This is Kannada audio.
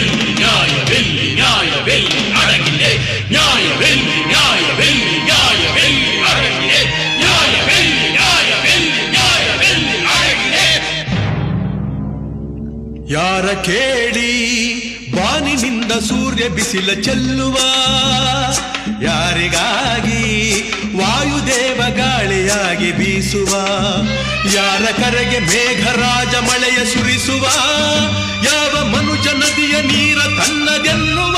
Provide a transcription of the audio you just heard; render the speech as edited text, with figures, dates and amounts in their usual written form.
ನ್ಯಾಯವೆಲ್ಲಿ ನ್ಯಾಯವೆಲ್ಲಿ ಅಡಗಿದೆ ನ್ಯಾಯವೆಲ್ಲಿ ನ್ಯಾಯವೆಲ್ಲಿ ನ್ಯಾಯವೆಲ್ಲಿ ಅಡಗಿದೆ ನ್ಯಾಯವೆಲ್ಲಿ ನ್ಯಾಯವೆಲ್ಲಿ ನ್ಯಾಯವೆಲ್ಲಿ ಅಡಗಿದೆ. ಯಾರ ಕೇಳಿ ಬಾನಿನಿಂದ ಸೂರ್ಯ ಬಿಸಿಲ ಚೆಲ್ಲುವ, ಯಾರಿಗಾಗಿ ವಾಯುದೇವ ಗಾಳಿಯಾಗಿ ಬೀಸುವ, ಯಾರ ಕರೆಗೆ ಮೇಘರಾಜ ಮಳೆಯ ಸುರಿಸುವ, ಯಾವ ಮನುಜ ನದಿಯ ನೀರ ತನ್ನದೆನ್ನುವ.